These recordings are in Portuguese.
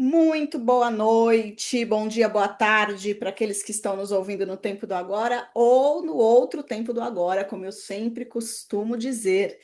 Muito boa noite, bom dia, boa tarde para aqueles que estão nos ouvindo no tempo do agora ou no outro tempo do agora, como eu sempre costumo dizer,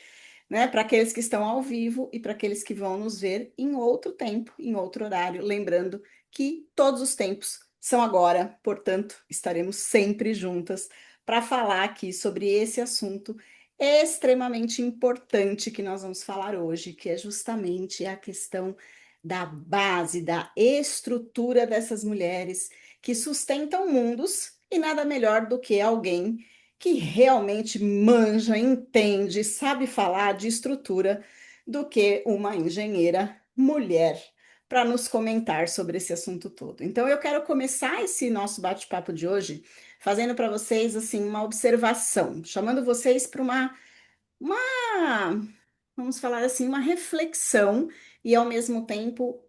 né? Para aqueles que estão ao vivo e para aqueles que vão nos ver em outro tempo, em outro horário. Lembrando que todos os tempos são agora, portanto, estaremos sempre juntas para falar aqui sobre esse assunto extremamente importante que nós vamos falar hoje, que é justamente a questão da base, da estrutura dessas mulheres que sustentam mundos e nada melhor do que alguém que realmente manja, entende, sabe falar de estrutura do que uma engenheira mulher para nos comentar sobre esse assunto todo. Então eu quero começar esse nosso bate-papo de hoje fazendo para vocês assim uma observação, chamando vocês para uma, vamos falar assim, uma reflexão e ao mesmo tempo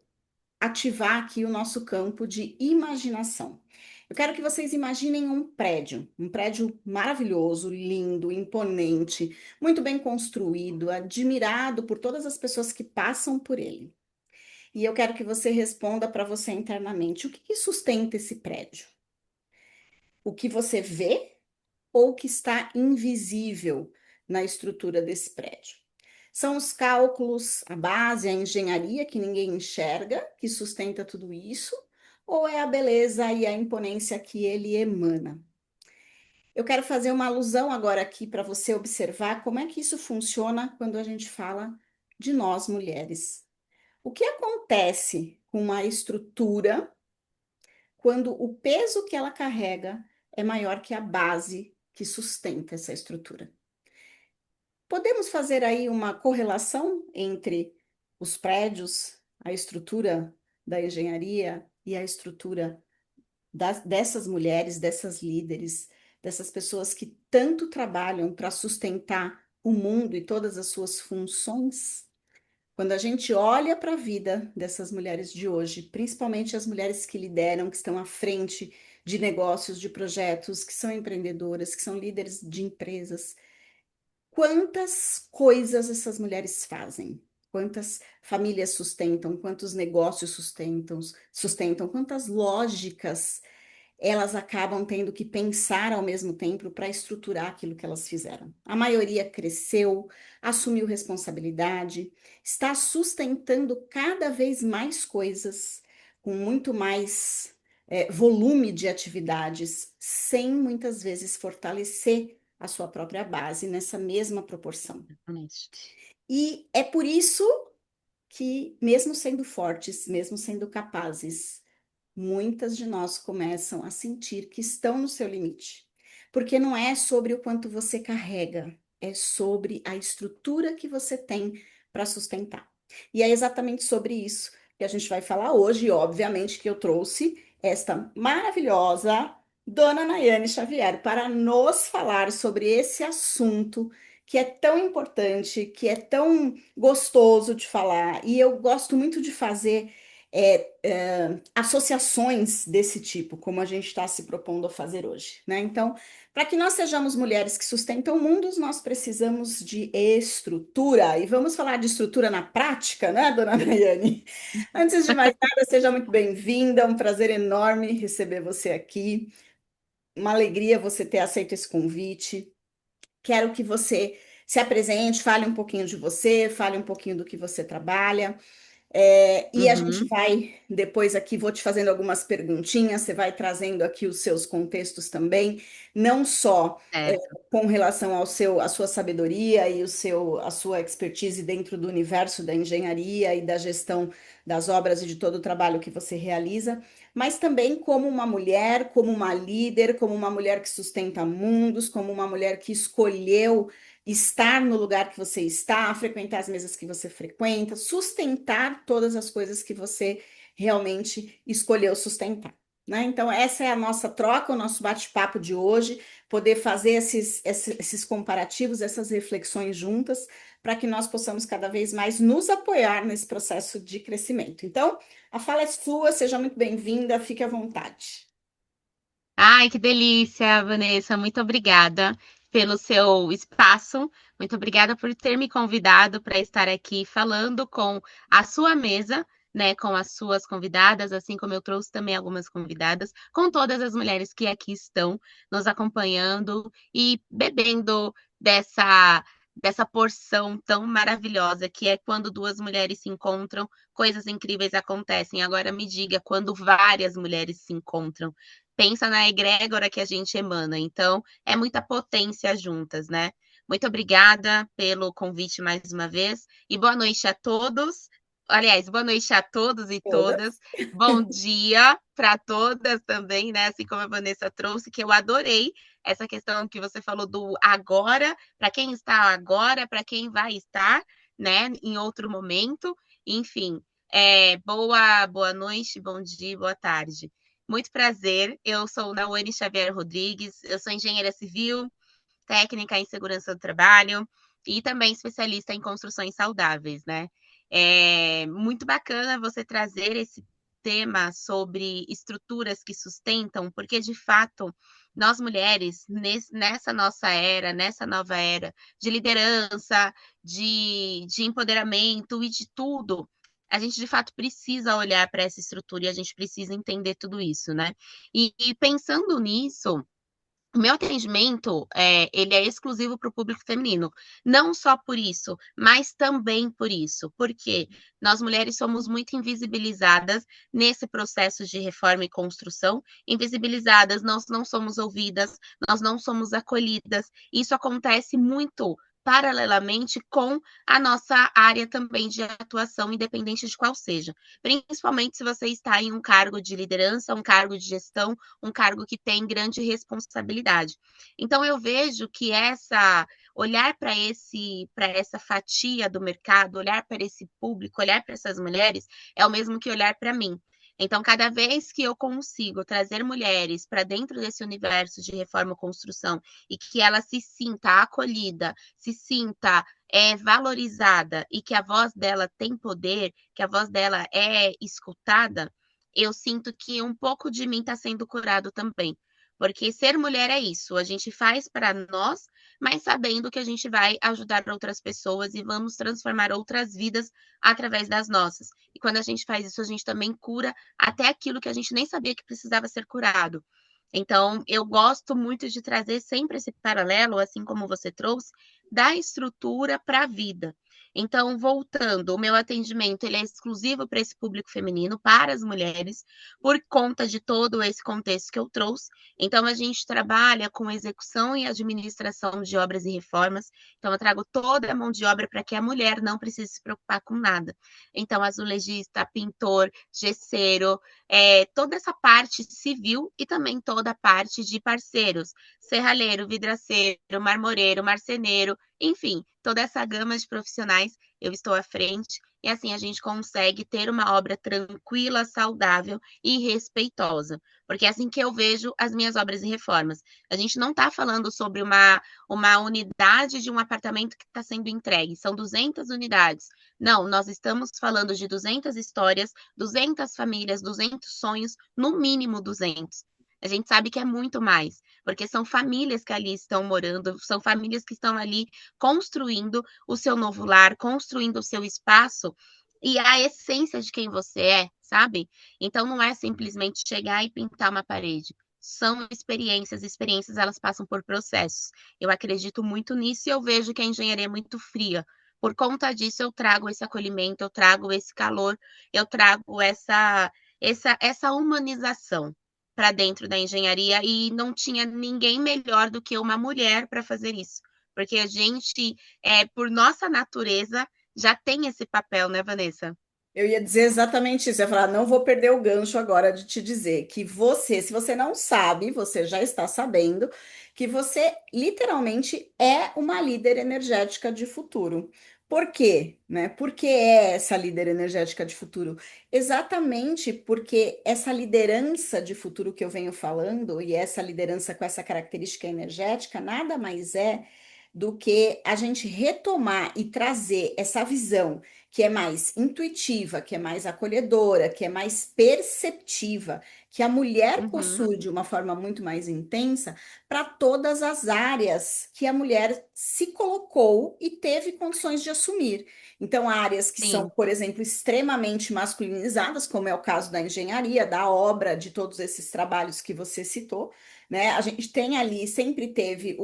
ativar aqui o nosso campo de imaginação. Eu quero que vocês imaginem um prédio maravilhoso, lindo, imponente, muito bem construído, admirado por todas as pessoas que passam por ele. E eu quero que você responda para você internamente: o que sustenta esse prédio? O que você vê ou o que está invisível na estrutura desse prédio? São os cálculos, a base, a engenharia que ninguém enxerga, que sustenta tudo isso, ou é a beleza e a imponência que ele emana? Eu quero fazer uma alusão agora aqui para você observar como é que isso funciona quando a gente fala de nós mulheres. O que acontece com uma estrutura quando o peso que ela carrega é maior que a base que sustenta essa estrutura? Podemos fazer aí uma correlação entre os prédios, a estrutura da engenharia e a estrutura dessas mulheres, dessas líderes, dessas pessoas que tanto trabalham para sustentar o mundo e todas as suas funções? Quando a gente olha para a vida dessas mulheres de hoje, principalmente as mulheres que lideram, que estão à frente de negócios, de projetos, que são empreendedoras, que são líderes de empresas, quantas coisas essas mulheres fazem? Quantas famílias sustentam? Quantos negócios sustentam? Quantas lógicas elas acabam tendo que pensar ao mesmo tempo para estruturar aquilo que elas fizeram? A maioria cresceu, assumiu responsabilidade, está sustentando cada vez mais coisas, com muito mais volume de atividades, sem muitas vezes fortalecer a sua própria base nessa mesma proporção. Exatamente. E é por isso que, mesmo sendo fortes, mesmo sendo capazes, muitas de nós começam a sentir que estão no seu limite. Porque não é sobre o quanto você carrega, é sobre a estrutura que você tem para sustentar. E é exatamente sobre isso que a gente vai falar hoje, e obviamente que eu trouxe esta maravilhosa Dona Nayane Xavier para nos falar sobre esse assunto que é tão importante, que é tão gostoso de falar, e eu gosto muito de fazer associações desse tipo, como a gente está se propondo a fazer hoje, né? Então, para que nós sejamos mulheres que sustentam mundos, nós precisamos de estrutura. E vamos falar de estrutura na prática, né, dona Daiane? Antes de mais nada, seja muito bem-vinda, um prazer enorme receber você aqui. Uma alegria você ter aceito esse convite. Quero que você se apresente, fale um pouquinho de você, fale um pouquinho do que você trabalha. E a gente Uhum, vai depois aqui, vou te fazendo algumas perguntinhas, você vai trazendo aqui os seus contextos também, não só certo. com relação à sua sabedoria e a sua expertise dentro do universo da engenharia e da gestão das obras e de todo o trabalho que você realiza, mas também como uma mulher, como uma líder, como uma mulher que sustenta mundos, como uma mulher que escolheu estar no lugar que você está, frequentar as mesas que você frequenta, sustentar todas as coisas que você realmente escolheu sustentar. Né? Então, essa é a nossa troca, o nosso bate-papo de hoje, poder fazer esses comparativos, essas reflexões juntas, para que nós possamos cada vez mais nos apoiar nesse processo de crescimento. Então, a fala é sua, seja muito bem-vinda, fique à vontade. Ai, que delícia, Vanessa. Muito obrigada pelo seu espaço. Muito obrigada por ter me convidado para estar aqui falando com a sua mesa né, com as suas convidadas, assim como eu trouxe também algumas convidadas, com todas as mulheres que aqui estão nos acompanhando e bebendo dessa porção tão maravilhosa que é quando duas mulheres se encontram, coisas incríveis acontecem. Agora me diga, quando várias mulheres se encontram, pensa na egrégora que a gente emana. Então, é muita potência juntas, né? Muito obrigada pelo convite mais uma vez e boa noite a todos. Aliás, boa noite a todos e todas. Todas. Bom dia para todas também, né? Assim como a Vanessa trouxe, que eu adorei essa questão que você falou do agora, para quem está agora, para quem vai estar, né, em outro momento. Enfim, boa noite, bom dia, boa tarde. Muito prazer. Eu sou Nawane Xavier Rodrigues, eu sou engenheira civil, técnica em segurança do trabalho e também especialista em construções saudáveis, né? É muito bacana você trazer esse tema sobre estruturas que sustentam, porque de fato nós mulheres nessa nossa era, nessa nova era de liderança, de empoderamento e de tudo, a gente de fato precisa olhar para essa estrutura e a gente precisa entender tudo isso, né? E pensando nisso, o meu atendimento, ele é exclusivo para o público feminino. Não só por isso, mas também por isso. Porque nós mulheres somos muito invisibilizadas nesse processo de reforma e construção. Invisibilizadas, nós não somos ouvidas, nós não somos acolhidas. Isso acontece muito paralelamente com a nossa área também de atuação, independente de qual seja. Principalmente se você está em um cargo de liderança, um cargo de gestão, um cargo que tem grande responsabilidade. Então eu vejo que essa olhar para essa fatia do mercado, olhar para esse público, olhar para essas mulheres é o mesmo que olhar para mim. Então, cada vez que eu consigo trazer mulheres para dentro desse universo de reforma e construção e que ela se sinta acolhida, se sinta valorizada e que a voz dela tem poder, que a voz dela é escutada, eu sinto que um pouco de mim está sendo curado também. Porque ser mulher é isso, a gente faz para nós, mas sabendo que a gente vai ajudar outras pessoas e vamos transformar outras vidas através das nossas. E quando a gente faz isso, a gente também cura até aquilo que a gente nem sabia que precisava ser curado. Então, eu gosto muito de trazer sempre esse paralelo, assim como você trouxe, da estrutura para a vida. Então, voltando, o meu atendimento ele é exclusivo para esse público feminino, para as mulheres, por conta de todo esse contexto que eu trouxe. Então, a gente trabalha com execução e administração de obras e reformas. Então, eu trago toda a mão de obra para que a mulher não precise se preocupar com nada. Então, azulejista, pintor, gesseiro, toda essa parte civil e também toda a parte de parceiros, serralheiro, vidraceiro, marmoreiro, marceneiro, enfim, toda essa gama de profissionais eu estou à frente e assim a gente consegue ter uma obra tranquila, saudável e respeitosa. Porque é assim que eu vejo as minhas obras e reformas. A gente não está falando sobre uma unidade de um apartamento que está sendo entregue, são 200 unidades. Não, nós estamos falando de 200 histórias, 200 famílias, 200 sonhos, no mínimo 200. A gente sabe que é muito mais, porque são famílias que ali estão morando, são famílias que estão ali construindo o seu novo lar, construindo o seu espaço e a essência de quem você é, sabe? Então não é simplesmente chegar e pintar uma parede. São experiências, experiências elas passam por processos. Eu acredito muito nisso e eu vejo que a engenharia é muito fria. Por conta disso, eu trago esse acolhimento, eu trago esse calor, eu trago essa humanização para dentro da engenharia e não tinha ninguém melhor do que uma mulher para fazer isso. Porque a gente, por nossa natureza, já tem esse papel, né, Vanessa? Eu ia dizer exatamente isso. Eu ia falar, não vou perder o gancho agora de te dizer que você, se você não sabe, você já está sabendo que você literalmente é uma líder energética de futuro. Por quê? Né? Por que é essa líder energética de futuro? Exatamente porque essa liderança de futuro que eu venho falando, e essa liderança com essa característica energética, nada mais é do que a gente retomar e trazer essa visão que é mais intuitiva, que é mais acolhedora, que é mais perceptiva, que a mulher Uhum. possui de uma forma muito mais intensa para todas as áreas que a mulher se colocou e teve condições de assumir. Então, áreas que são, Sim. por exemplo, extremamente masculinizadas, como é o caso da engenharia, da obra, de todos esses trabalhos que você citou, né? A gente tem ali, sempre teve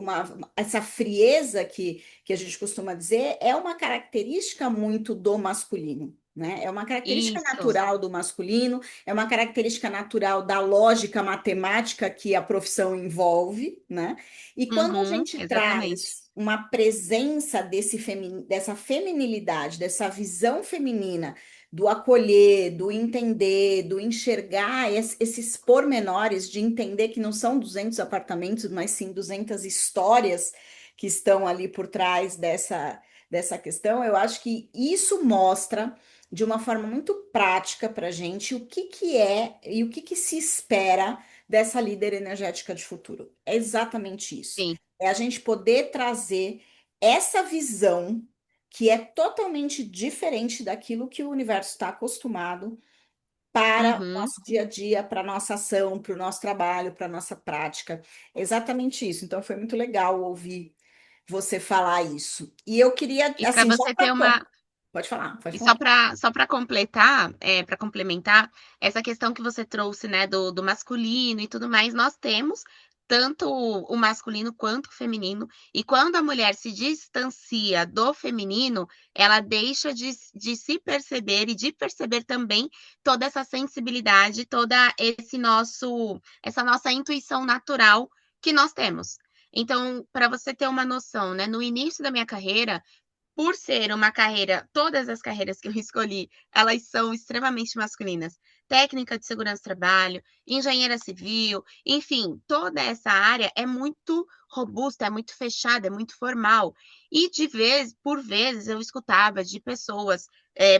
essa frieza que a gente costuma dizer, é uma característica muito do masculino. Né? É uma característica Isso. natural do masculino, é uma característica natural da lógica matemática que a profissão envolve, né? E quando a Uhum, gente exatamente. traz uma presença dessa feminilidade, dessa visão feminina, do acolher, do entender, do enxergar esses pormenores, de entender que não são 200 apartamentos, mas sim 200 histórias que estão ali por trás dessa questão, eu acho que isso mostra de uma forma muito prática para a gente o que, que é e o que, que se espera dessa líder energética de futuro. É exatamente isso. Sim. É a gente poder trazer essa visão que é totalmente diferente daquilo que o universo está acostumado para o Uhum. nosso dia a dia, para a nossa ação, para o nosso trabalho, para a nossa prática. É exatamente isso. Então, foi muito legal ouvir você falar isso. E eu queria, E para assim, só você ter para... uma Pode falar, pode E falar. só para completar, para complementar, essa questão que você trouxe, né, do masculino e tudo mais, nós temos tanto o masculino quanto o feminino, e quando a mulher se distancia do feminino, ela deixa de se perceber e de perceber também toda essa sensibilidade, toda essa nossa intuição natural que nós temos. Então, para você ter uma noção, né, no início da minha carreira, por ser uma carreira, todas as carreiras que eu escolhi, elas são extremamente masculinas. Técnica de segurança do trabalho, engenheira civil, enfim, toda essa área é muito robusta, é muito fechada, é muito formal. E por vezes, eu escutava de pessoas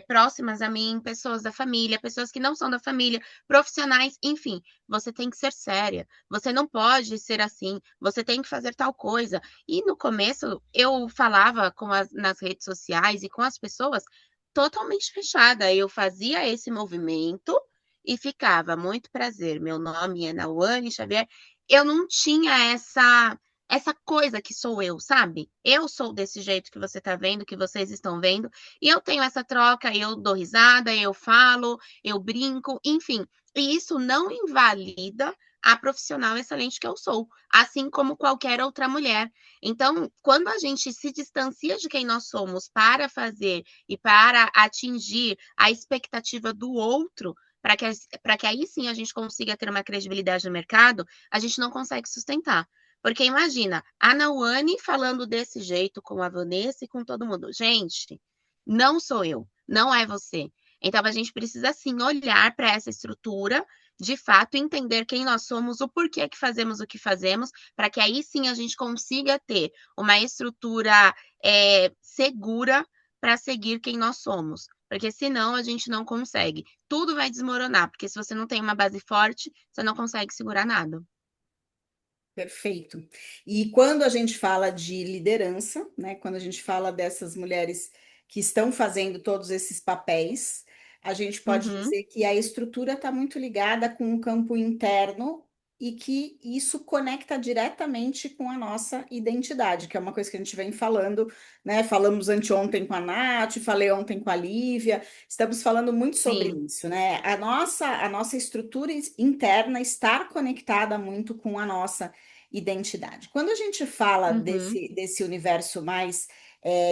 próximas a mim, pessoas da família, pessoas que não são da família, profissionais, enfim, você tem que ser séria, você não pode ser assim, você tem que fazer tal coisa. E no começo eu falava nas redes sociais e com as pessoas totalmente fechada. Eu fazia esse movimento e ficava, muito prazer, meu nome é Nauane Xavier. Eu não tinha essa coisa que sou eu, sabe? Eu sou desse jeito que você tá vendo, que vocês estão vendo, e eu tenho essa troca, eu dou risada, eu falo, eu brinco, enfim. E isso não invalida a profissional excelente que eu sou, assim como qualquer outra mulher. Então, quando a gente se distancia de quem nós somos para fazer e para atingir a expectativa do outro, para que aí sim a gente consiga ter uma credibilidade no mercado, a gente não consegue sustentar. Porque imagina, a Nauane falando desse jeito com a Vanessa e com todo mundo. Gente, não sou eu, não é você. Então a gente precisa sim olhar para essa estrutura, de fato, entender quem nós somos, o porquê que fazemos o que fazemos, para que aí sim a gente consiga ter uma estrutura segura para seguir quem nós somos. Porque senão a gente não consegue. Tudo vai desmoronar, porque se você não tem uma base forte, você não consegue segurar nada. Perfeito. E quando a gente fala de liderança, né, quando a gente fala dessas mulheres que estão fazendo todos esses papéis, a gente pode Uhum, dizer que a estrutura está muito ligada com o campo interno e que isso conecta diretamente com a nossa identidade, que é uma coisa que a gente vem falando, né? Falamos anteontem com a Nath, falei ontem com a Lívia, estamos falando muito sobre sim. isso, né? A nossa estrutura interna estar conectada muito com a nossa identidade. Quando a gente fala Uhum, desse universo mais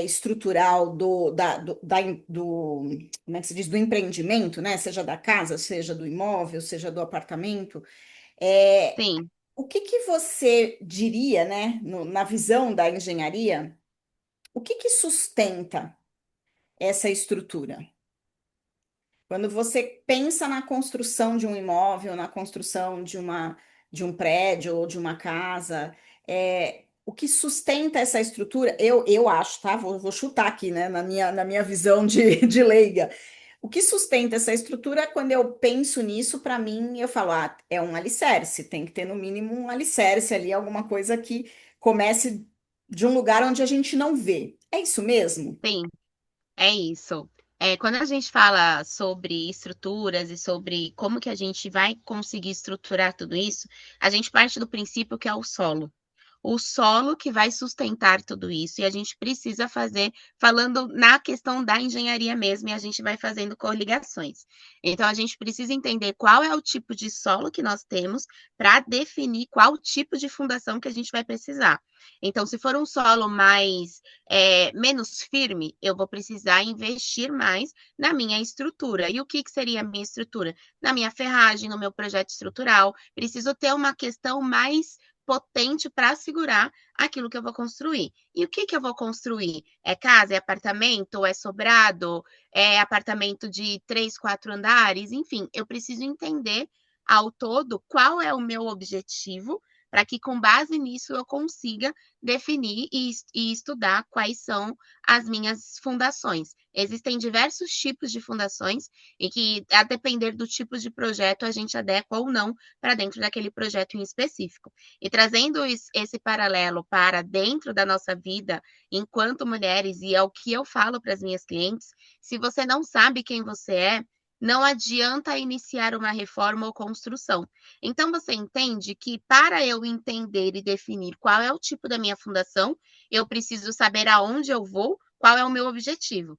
estrutural como é que se diz, do empreendimento, né? Seja da casa, seja do imóvel, seja do apartamento, é, sim. o que que você diria, né, na visão da engenharia, o que que sustenta essa estrutura? Quando você pensa na construção de um imóvel, na construção de um prédio ou de uma casa, o que sustenta essa estrutura, eu acho, tá? Vou chutar aqui, né? Na minha visão de leiga. O que sustenta essa estrutura, quando eu penso nisso, para mim, eu falo, é um alicerce, tem que ter no mínimo um alicerce ali, alguma coisa que comece. de um lugar onde a gente não vê. É isso mesmo? Sim. É isso. Quando a gente fala sobre estruturas e sobre como que a gente vai conseguir estruturar tudo isso, a gente parte do princípio que é o solo que vai sustentar tudo isso. E a gente precisa fazer, falando na questão da engenharia mesmo, e a gente vai fazendo coligações. Então, a gente precisa entender qual é o tipo de solo que nós temos para definir qual tipo de fundação que a gente vai precisar. Então, se for um solo mais menos firme, eu vou precisar investir mais na minha estrutura. E o que seria a minha estrutura? Na minha ferragem, no meu projeto estrutural. Preciso ter uma questão mais potente para segurar aquilo que eu vou construir. E o que eu vou construir? É casa, é apartamento, ou é sobrado, é apartamento de 3, 4 andares? Enfim, eu preciso entender ao todo qual é o meu objetivo para que, com base nisso, eu consiga definir e estudar quais são as minhas fundações. Existem diversos tipos de fundações e que, a depender do tipo de projeto, a gente adequa ou não para dentro daquele projeto em específico. E trazendo esse paralelo para dentro da nossa vida, enquanto mulheres, e é o que eu falo para as minhas clientes, se você não sabe quem você é, não adianta iniciar uma reforma ou construção. Então, você entende que para eu entender e definir qual é o tipo da minha fundação, eu preciso saber aonde eu vou, qual é o meu objetivo.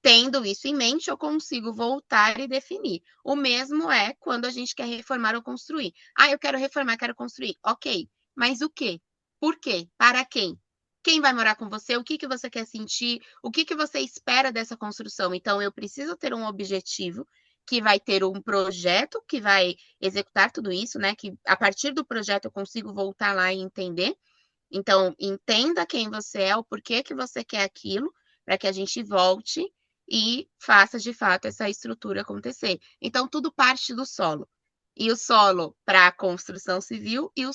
Tendo isso em mente, eu consigo voltar e definir. O mesmo é quando a gente quer reformar ou construir. Ah, eu quero reformar, quero construir. Ok, mas o quê? Por quê? Para quem? Quem vai morar com você? O que que você quer sentir? O que que você espera dessa construção? Então, eu preciso ter um objetivo que vai ter um projeto que vai executar tudo isso, né? Que a partir do projeto eu consigo voltar lá e entender. Então, entenda quem você é, o porquê que você quer aquilo, para que a gente volte e faça de fato essa estrutura acontecer. Então, tudo parte do solo. E o solo para a construção civil e o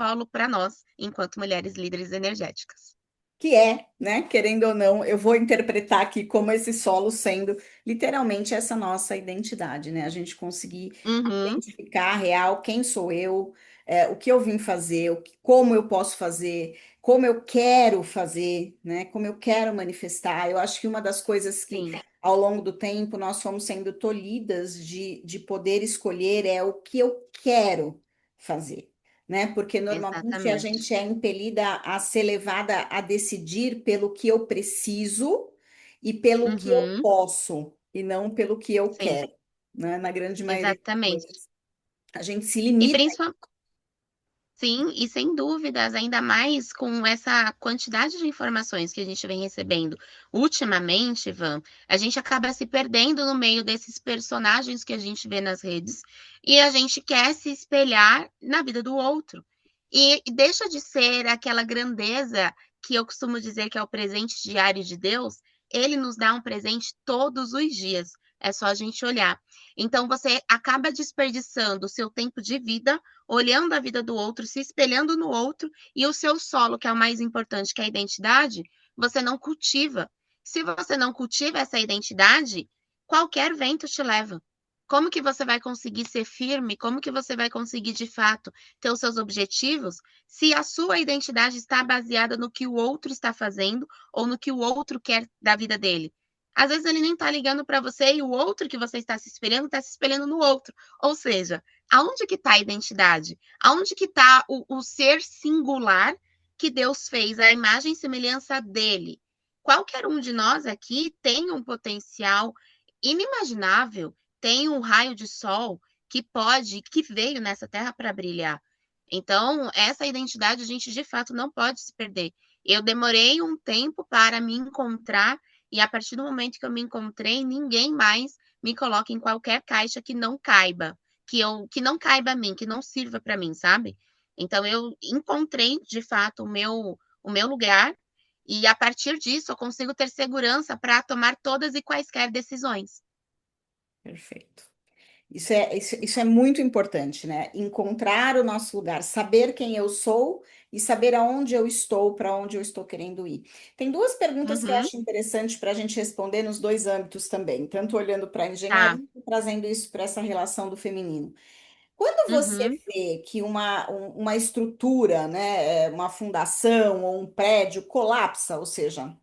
solo para nós, enquanto mulheres líderes energéticas. Que é, né, querendo ou não, eu vou interpretar aqui como esse solo sendo literalmente essa nossa identidade, né? A gente conseguir Uhum, identificar a real quem sou eu, o que eu vim fazer, como eu posso fazer, como eu quero fazer, né? Como eu quero manifestar. Eu acho que uma das coisas que sim, ao longo do tempo nós fomos sendo tolhidas de poder escolher é o que eu quero fazer, né? Porque normalmente a exatamente. gente é impelida a ser levada a decidir pelo que eu preciso e pelo que eu Uhum, posso, e não pelo que eu sim, quero, né? Na grande maioria das exatamente. coisas. A gente se E limita. principalmente sim, e sem dúvidas, ainda mais com essa quantidade de informações que a gente vem recebendo ultimamente, Ivan, a gente acaba se perdendo no meio desses personagens que a gente vê nas redes e a gente quer se espelhar na vida do outro. E deixa de ser aquela grandeza que eu costumo dizer que é o presente diário de Deus, ele nos dá um presente todos os dias. É só a gente olhar. Então você acaba desperdiçando o seu tempo de vida olhando a vida do outro, se espelhando no outro, e o seu solo, que é o mais importante, que é a identidade, você não cultiva. Se você não cultiva essa identidade, qualquer vento te leva. Como que você vai conseguir ser firme? Como que você vai conseguir, de fato, ter os seus objetivos se a sua identidade está baseada no que o outro está fazendo ou no que o outro quer da vida dele? Às vezes ele nem está ligando para você e o outro que você está se espelhando no outro. Ou seja, aonde que está a identidade? Aonde que está o ser singular que Deus fez, a imagem e semelhança dele? Qualquer um de nós aqui tem um potencial inimaginável, tem um raio de sol que pode, que veio nessa terra para brilhar. Então, essa identidade a gente de fato não pode se perder. Eu demorei um tempo para me encontrar e a partir do momento que eu me encontrei, ninguém mais me coloca em qualquer caixa que não caiba que não caiba a mim, que não sirva para mim, sabe? Então eu encontrei de fato o meu lugar e a partir disso eu consigo ter segurança para tomar todas e quaisquer decisões. Perfeito. Isso é muito importante, né? Encontrar o nosso lugar, saber quem eu sou e saber aonde eu estou, para onde eu estou querendo ir. Tem duas perguntas que eu Uhum, acho interessante para a gente responder nos dois âmbitos também, tanto olhando para a engenharia tá. e trazendo isso para essa relação do feminino. Quando você Uhum. vê que uma estrutura, né, uma fundação ou um prédio colapsa, ou seja,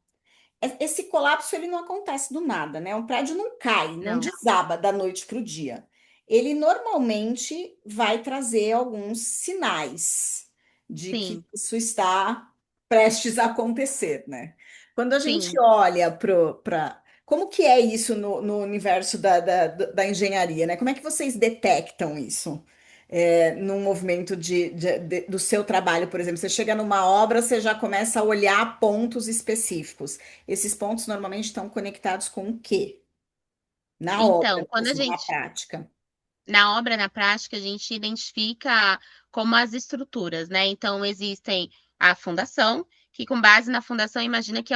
esse colapso ele não acontece do nada, né? Um prédio não cai, não Não. desaba da noite para o dia. Ele normalmente vai trazer alguns sinais de que Sim, isso está prestes a acontecer, né? Quando a gente sim. olha para como que é isso no universo da engenharia, né? Como é que vocês detectam isso? No movimento do seu trabalho, por exemplo, você chega numa obra, você já começa a olhar pontos específicos. Esses pontos normalmente estão conectados com o quê? Na Então, obra quando a mesmo, na gente prática. na obra, na prática, a gente identifica como as estruturas, né? Então, existem a fundação, que com base na fundação, imagina que,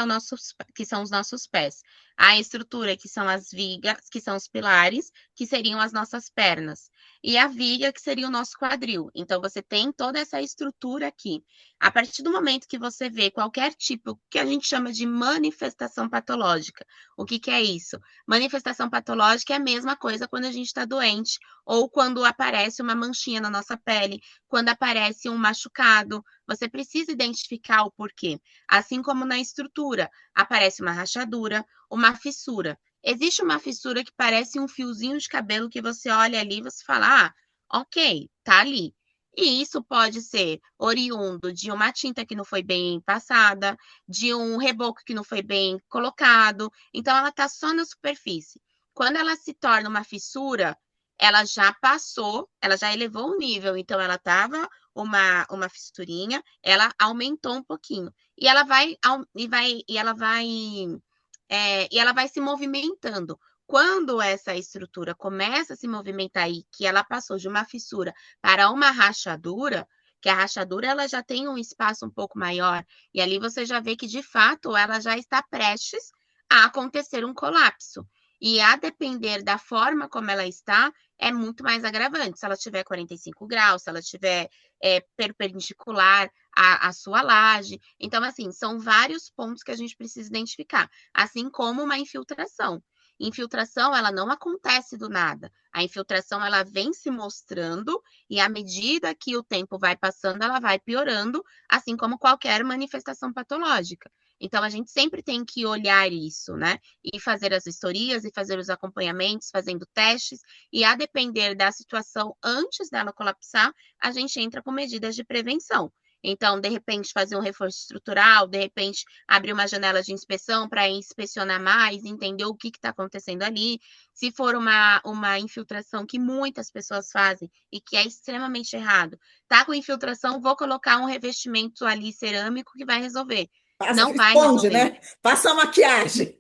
que são os nossos pés. A estrutura, que são as vigas, que são os pilares, que seriam as nossas pernas. E a viga, que seria o nosso quadril. Então, você tem toda essa estrutura aqui. A partir do momento que você vê qualquer tipo, que a gente chama de manifestação patológica. O que que é isso? Manifestação patológica é a mesma coisa quando a gente está doente ou quando aparece uma manchinha na nossa pele, quando aparece um machucado, você precisa identificar o porquê. Assim como na estrutura, aparece uma rachadura, uma fissura. Existe uma fissura que parece um fiozinho de cabelo que você olha ali e você fala: ah, ok, tá ali. E isso pode ser oriundo de uma tinta que não foi bem passada, de um reboco que não foi bem colocado. Então, ela está só na superfície. Quando ela se torna uma fissura, ela já passou, ela já elevou o nível, então ela estava uma fissurinha, ela aumentou um pouquinho. E ela vai se movimentando. Quando essa estrutura começa a se movimentar e que ela passou de uma fissura para uma rachadura, que a rachadura ela já tem um espaço um pouco maior, e ali você já vê que de fato ela já está prestes a acontecer um colapso. E a depender da forma como ela está, é muito mais agravante. Se ela tiver 45 graus, se ela tiver perpendicular à sua laje. Então, assim, são vários pontos que a gente precisa identificar, assim como uma infiltração. Infiltração, ela não acontece do nada. A infiltração, ela vem se mostrando e à medida que o tempo vai passando, ela vai piorando, assim como qualquer manifestação patológica. Então, a gente sempre tem que olhar isso, né? E fazer as vistorias e fazer os acompanhamentos, fazendo testes, e a depender da situação antes dela colapsar, a gente entra com medidas de prevenção. Então, de repente, fazer um reforço estrutural, de repente, abrir uma janela de inspeção para inspecionar mais, entender o que está acontecendo ali. Se for uma infiltração que muitas pessoas fazem e que é extremamente errado, tá com infiltração, vou colocar um revestimento ali cerâmico que vai resolver. Passa, Não vai esconde, resolver. né? Passa a maquiagem.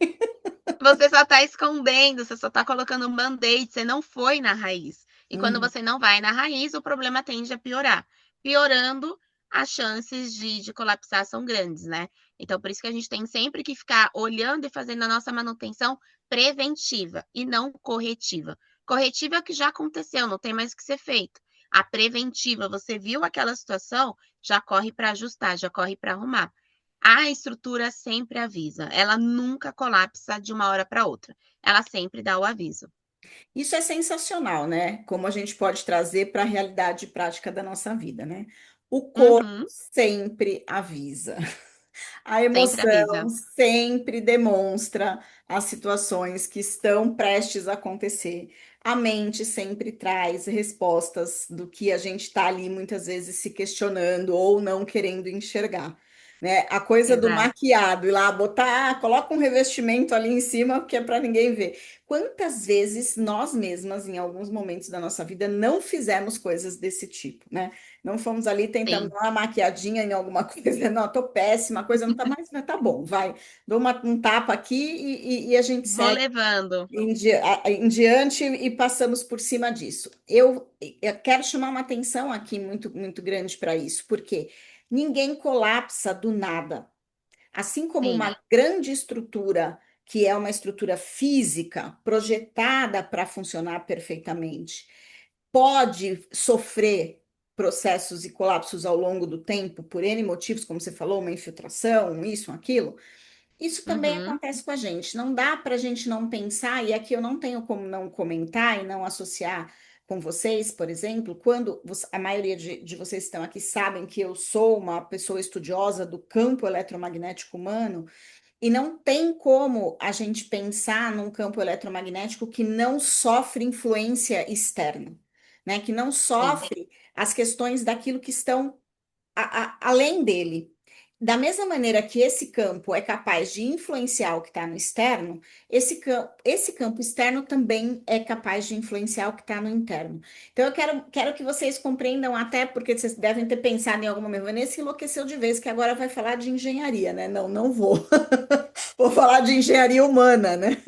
Você só está escondendo, você só está colocando um band-aid, você não foi na raiz. E quando Hum. você não vai na raiz, o problema tende a piorar. Piorando, as chances de colapsar são grandes, né? Então, por isso que a gente tem sempre que ficar olhando e fazendo a nossa manutenção preventiva e não corretiva. Corretiva é o que já aconteceu, não tem mais o que ser feito. A preventiva, você viu aquela situação, já corre para ajustar, já corre para arrumar. A estrutura sempre avisa, ela nunca colapsa de uma hora para outra. Ela sempre dá o aviso. Isso é sensacional, né? Como a gente pode trazer para a realidade prática da nossa vida, né? O corpo Uhum, sempre avisa. A sempre emoção avisa. sempre demonstra as situações que estão prestes a acontecer. A mente sempre traz respostas do que a gente está ali muitas vezes se questionando ou não querendo enxergar. Né? A coisa do Exato. maquiado, ir lá botar, coloca um revestimento ali em cima que é para ninguém ver. Quantas vezes nós mesmas, em alguns momentos da nossa vida, não fizemos coisas desse tipo, né? Não fomos ali tentando Sim. dar uma maquiadinha em alguma coisa. Não, tô péssima, a coisa não tá mais, mas tá bom, vai. Dou um tapa aqui e a gente Vou segue levando. em diante e passamos por cima disso. Eu quero chamar uma atenção aqui muito, muito grande para isso, porque ninguém colapsa do nada. Assim como Sim. uma grande estrutura, que é uma estrutura física projetada para funcionar perfeitamente, pode sofrer processos e colapsos ao longo do tempo por N motivos, como você falou, uma infiltração, isso, aquilo. Isso também Uhum, acontece com a gente. Não dá para a gente não pensar, e aqui eu não tenho como não comentar e não associar. com vocês, por exemplo, quando a maioria de vocês que estão aqui sabem que eu sou uma pessoa estudiosa do campo eletromagnético humano, e não tem como a gente pensar num campo eletromagnético que não sofre influência externa, né? Que não Sim. sofre as questões daquilo que estão além dele. Da mesma maneira que esse campo é capaz de influenciar o que está no externo, esse campo externo também é capaz de influenciar o que está no interno. Então, eu quero que vocês compreendam, até porque vocês devem ter pensado em alguma momento, Vanessa enlouqueceu de vez, que agora vai falar de engenharia, né? Não, não vou. Vou falar de engenharia humana, né?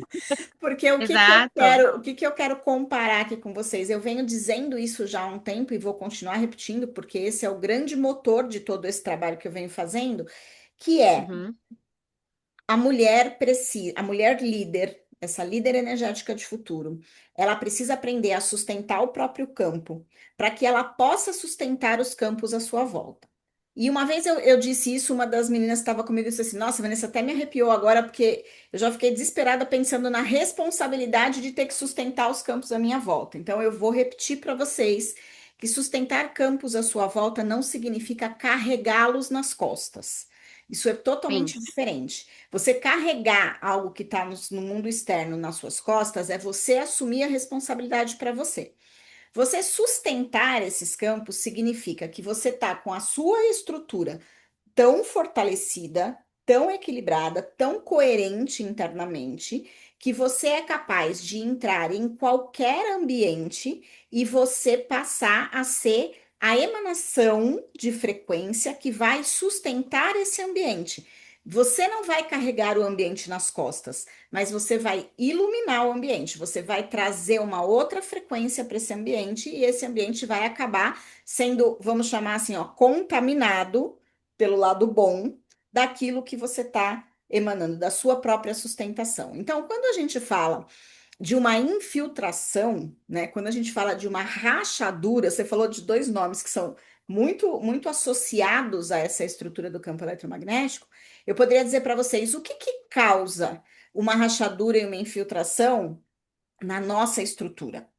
Porque o que que eu Exato. quero, o que que eu quero comparar aqui com vocês? Eu venho dizendo isso já há um tempo e vou continuar repetindo, porque esse é o grande motor de todo esse trabalho que eu venho fazendo, que é Uhum. a mulher precisa, a mulher líder, essa líder energética de futuro, ela precisa aprender a sustentar o próprio campo, para que ela possa sustentar os campos à sua volta. E uma vez eu disse isso, uma das meninas que estava comigo disse assim: Nossa, Vanessa, até me arrepiou agora, porque eu já fiquei desesperada pensando na responsabilidade de ter que sustentar os campos à minha volta. Então, eu vou repetir para vocês que sustentar campos à sua volta não significa carregá-los nas costas. Isso é Sim. totalmente diferente. Você carregar algo que está no mundo externo nas suas costas é você assumir a responsabilidade para você. Você sustentar esses campos significa que você está com a sua estrutura tão fortalecida, tão equilibrada, tão coerente internamente, que você é capaz de entrar em qualquer ambiente e você passar a ser a emanação de frequência que vai sustentar esse ambiente. Você não vai carregar o ambiente nas costas, mas você vai iluminar o ambiente, você vai trazer uma outra frequência para esse ambiente e esse ambiente vai acabar sendo, vamos chamar assim, ó, contaminado pelo lado bom daquilo que você está emanando, da sua própria sustentação. Então, quando a gente fala de uma infiltração, né, quando a gente fala de uma rachadura, você falou de dois nomes que são muito associados a essa estrutura do campo eletromagnético, eu poderia dizer para vocês o que que causa uma rachadura e uma infiltração na nossa estrutura,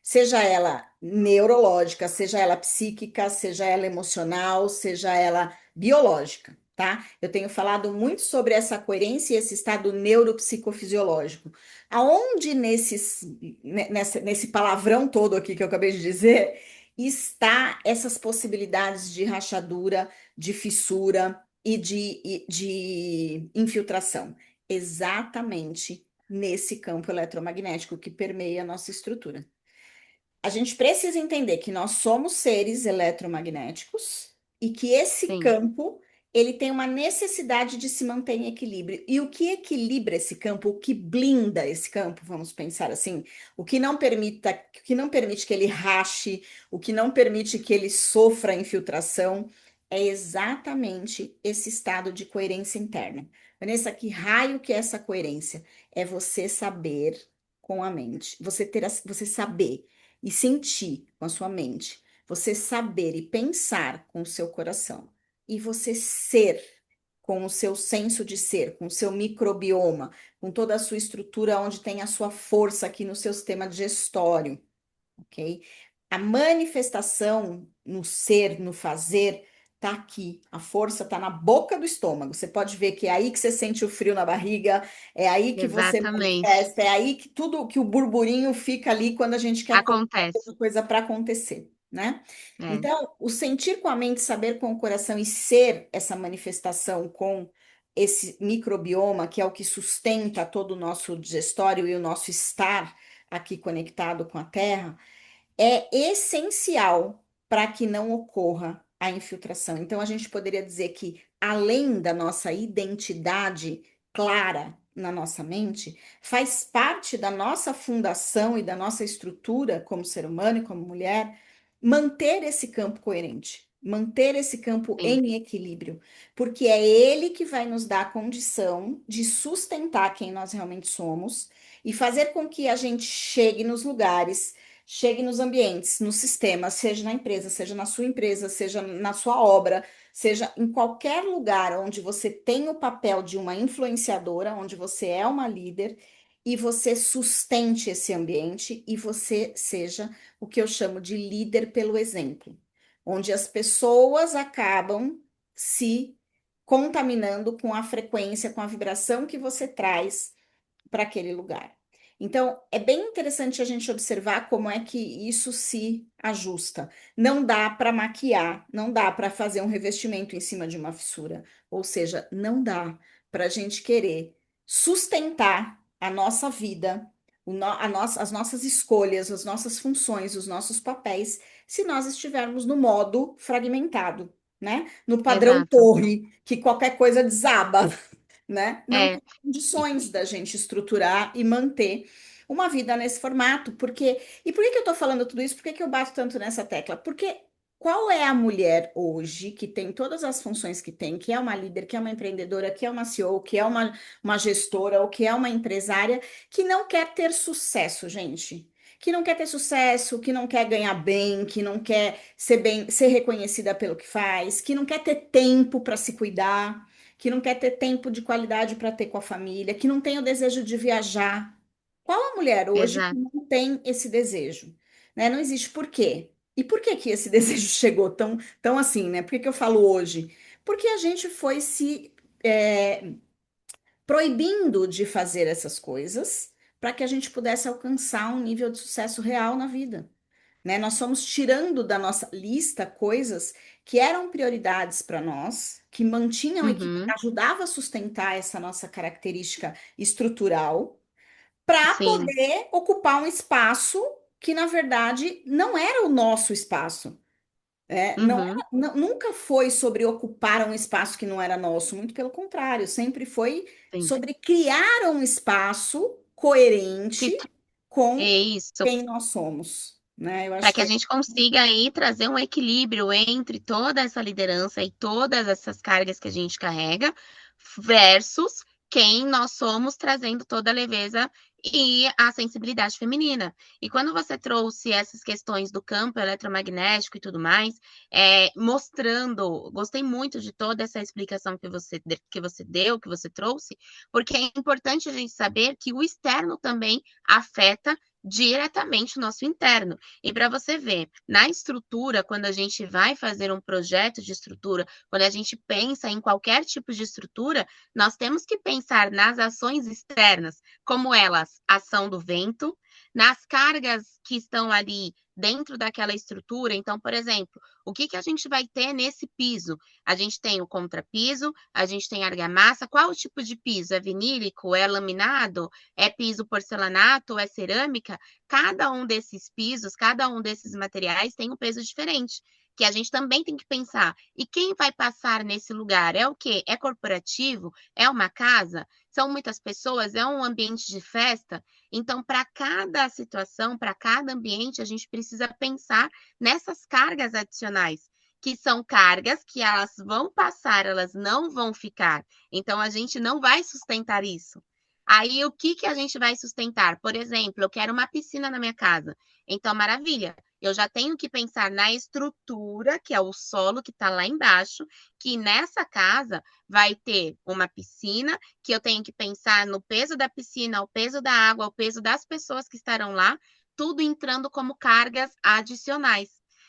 seja ela neurológica, seja ela psíquica, seja ela emocional, seja ela biológica, tá? Eu tenho falado muito sobre essa coerência e esse estado neuropsicofisiológico. Aonde nesse palavrão todo aqui que eu acabei de dizer, está essas possibilidades de rachadura, de fissura e de infiltração? Exatamente nesse campo eletromagnético que permeia a nossa estrutura. A gente precisa entender que nós somos seres eletromagnéticos e que esse Sim. campo ele tem uma necessidade de se manter em equilíbrio. E o que equilibra esse campo, o que blinda esse campo, vamos pensar assim, o que não permite que ele rache, o que não permite que ele sofra infiltração, é exatamente esse estado de coerência interna. Vanessa, que raio que é essa coerência? É você saber com a mente, você saber e sentir com a sua mente, você saber e pensar com o seu coração, e você ser com o seu senso de ser, com o seu microbioma, com toda a sua estrutura onde tem a sua força aqui no seu sistema digestório, ok? A manifestação no ser, no fazer, tá aqui. A força tá na boca do estômago. Você pode ver que é aí que você sente o frio na barriga, é aí que você Exatamente. manifesta, é aí que tudo, que o burburinho fica ali quando a gente quer colocar Acontece. alguma coisa para acontecer, né? É. Então, o sentir com a mente, saber com o coração e ser essa manifestação com esse microbioma, que é o que sustenta todo o nosso digestório e o nosso estar aqui conectado com a Terra, é essencial para que não ocorra a infiltração. Então, a gente poderia dizer que, além da nossa identidade clara na nossa mente, faz parte da nossa fundação e da nossa estrutura como ser humano e como mulher, manter esse campo coerente. Manter esse campo Sim. em equilíbrio, porque é ele que vai nos dar a condição de sustentar quem nós realmente somos e fazer com que a gente chegue nos lugares, chegue nos ambientes, nos sistemas, seja na empresa, seja na sua empresa, seja na sua obra, seja em qualquer lugar onde você tem o papel de uma influenciadora, onde você é uma líder, e você sustente esse ambiente e você seja o que eu chamo de líder pelo exemplo, onde as pessoas acabam se contaminando com a frequência, com a vibração que você traz para aquele lugar. Então, é bem interessante a gente observar como é que isso se ajusta. Não dá para maquiar, não dá para fazer um revestimento em cima de uma fissura. Ou seja, não dá para a gente querer sustentar a nossa vida, as nossas escolhas, as nossas funções, os nossos papéis, se nós estivermos no modo fragmentado, né? No padrão Exato. torre, que qualquer coisa desaba, né? Não É. tem condições da gente estruturar e manter uma vida nesse formato. E por que que eu tô falando tudo isso? Por que que eu bato tanto nessa tecla? Porque qual é a mulher hoje que tem todas as funções que tem, que é uma líder, que é uma empreendedora, que é uma CEO, que é uma gestora ou que é uma empresária, que não quer ter sucesso, gente? Que não quer ter sucesso, que não quer ganhar bem, que não quer ser reconhecida pelo que faz, que não quer ter tempo para se cuidar, que não quer ter tempo de qualidade para ter com a família, que não tem o desejo de viajar. Qual a mulher hoje que Exato. não tem esse desejo? Né? Não existe por quê? E por que que esse desejo chegou tão assim, né? Por que que eu falo hoje? Porque a gente foi se proibindo de fazer essas coisas para que a gente pudesse alcançar um nível de sucesso real na vida, né? Nós fomos tirando da nossa lista coisas que eram prioridades para nós, que mantinham e que Uhum. ajudavam a sustentar essa nossa característica estrutural, para Sim. poder ocupar um espaço que, na verdade, não era o nosso espaço. Uhum. Nunca foi sobre ocupar um espaço que não era nosso, muito pelo contrário, sempre foi Sim. sobre criar um espaço Que coerente é com isso. quem nós somos, né? Eu Para acho que que a é gente consiga aí trazer um equilíbrio entre toda essa liderança e todas essas cargas que a gente carrega, versus quem nós somos, trazendo toda a leveza e a sensibilidade feminina. E quando você trouxe essas questões do campo eletromagnético e tudo mais, mostrando, gostei muito de toda essa explicação que você deu, que você trouxe, porque é importante a gente saber que o externo também afeta diretamente o nosso interno. E para você ver, na estrutura, quando a gente vai fazer um projeto de estrutura, quando a gente pensa em qualquer tipo de estrutura, nós temos que pensar nas ações externas, como elas, ação do vento, nas cargas que estão ali dentro daquela estrutura. Então, por exemplo, o que que a gente vai ter nesse piso? A gente tem o contrapiso, a gente tem argamassa. Qual o tipo de piso? É vinílico? É laminado? É piso porcelanato? É cerâmica? Cada um desses pisos, cada um desses materiais tem um peso diferente, que a gente também tem que pensar. E quem vai passar nesse lugar? É o quê? É corporativo? É uma casa? São muitas pessoas? É um ambiente de festa? Então, para cada situação, para cada ambiente, a gente precisa pensar nessas cargas adicionais, que são cargas que elas vão passar, elas não vão ficar. Então, a gente não vai sustentar isso. Aí, o que que a gente vai sustentar? Por exemplo, eu quero uma piscina na minha casa. Então, maravilha. Eu já tenho que pensar na estrutura, que é o solo que está lá embaixo, que nessa casa vai ter uma piscina, que eu tenho que pensar no peso da piscina, o peso da água, o peso das pessoas que estarão lá, tudo entrando como cargas adicionais.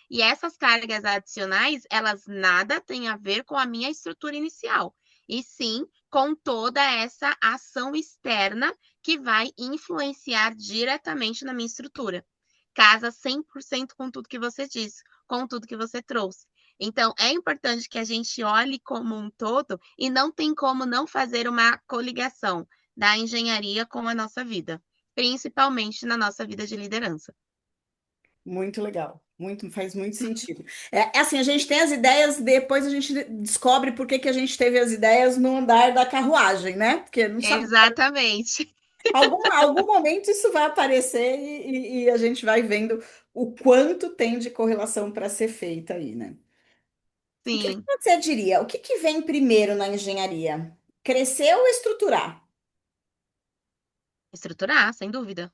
E essas cargas adicionais, elas nada têm a ver com a minha estrutura inicial, e sim com toda essa ação externa que vai influenciar diretamente na minha estrutura. Casa 100% com tudo que você disse, com tudo que você trouxe. Então, é importante que a gente olhe como um todo e não tem como não fazer uma coligação da engenharia com a nossa vida, principalmente na nossa vida de liderança. muito legal. Faz muito sentido. É assim, a gente tem as ideias, depois a gente descobre por que que a gente teve as ideias no andar da carruagem, né? Porque não sabe. Exatamente. Algum momento isso vai aparecer e a gente vai vendo o quanto tem de correlação para ser feita aí, né? O que que Sim, você diria? O que que vem primeiro na engenharia? Crescer ou estruturar? estruturar, sem dúvida.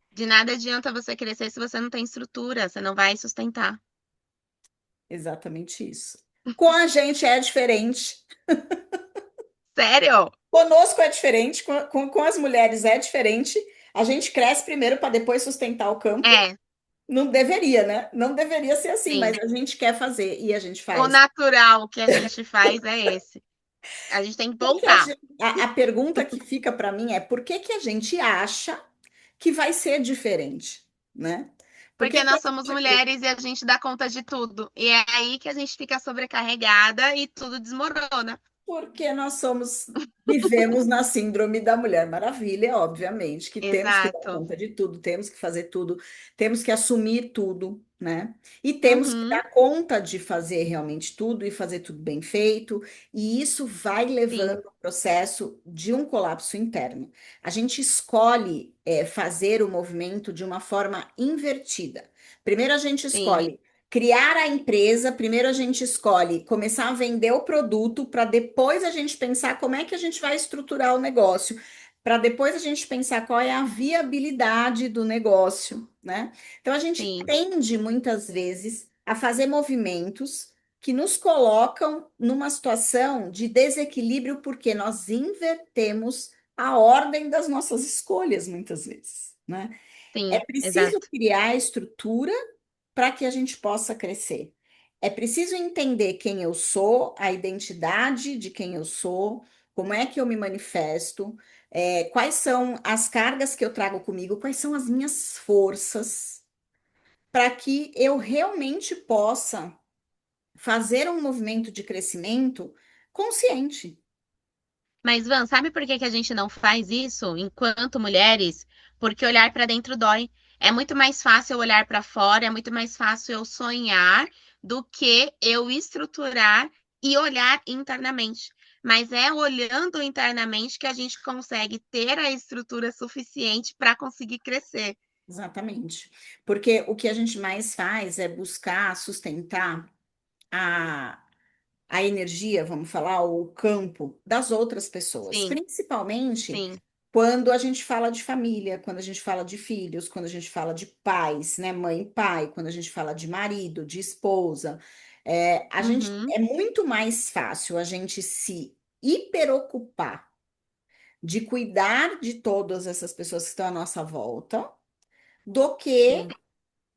De nada adianta você crescer se você não tem estrutura, você não vai sustentar. Exatamente isso. Com a gente é diferente. Sério? Conosco é diferente, com as mulheres é diferente. A gente cresce primeiro para depois sustentar o campo. É, Não deveria, né? Não deveria ser assim, mas sim. a gente quer fazer e a gente O faz. natural que a gente faz é esse. A gente tem que Porque voltar. a pergunta que fica para mim é por que que a gente acha que vai ser diferente, né? Por que Porque que a nós somos gente mulheres e a gente dá conta de tudo. E é aí que a gente fica sobrecarregada e tudo desmorona. Porque vivemos na síndrome da Mulher Maravilha, obviamente, que temos que dar Exato. conta de tudo, temos que fazer tudo, temos que assumir tudo, né? E temos que Uhum, dar conta de fazer realmente tudo e fazer tudo bem feito, e isso vai sim, levando ao processo de um colapso interno. A gente escolhe fazer o movimento de uma forma invertida. Primeiro a gente sim, escolhe criar a empresa, primeiro a gente escolhe começar a vender o produto para depois a gente pensar como é que a gente vai estruturar o negócio, para depois a gente pensar qual é a viabilidade do negócio, né? Então a gente sim, tende muitas vezes a fazer movimentos que nos colocam numa situação de desequilíbrio porque nós invertemos a ordem das nossas escolhas muitas vezes, né? É sim, preciso exato. criar estrutura para que a gente possa crescer. É preciso entender quem eu sou, a identidade de quem eu sou, como é que eu me manifesto, quais são as cargas que eu trago comigo, quais são as minhas forças, para que eu realmente possa fazer um movimento de crescimento consciente. Mas, Van, sabe por que que a gente não faz isso enquanto mulheres? Porque olhar para dentro dói. É muito mais fácil eu olhar para fora, é muito mais fácil eu sonhar do que eu estruturar e olhar internamente. Mas é olhando internamente que a gente consegue ter a estrutura suficiente para conseguir crescer. Exatamente. Porque o que a gente mais faz é buscar sustentar a a energia, vamos falar, ou o campo das outras pessoas, Sim, principalmente sim. quando a gente fala de família, quando a gente fala de filhos, quando a gente fala de pais, né, mãe e pai, quando a gente fala de marido, de esposa, a gente Uhum, é muito mais fácil a gente se hiperocupar de cuidar de todas essas pessoas que estão à nossa volta, do que sim.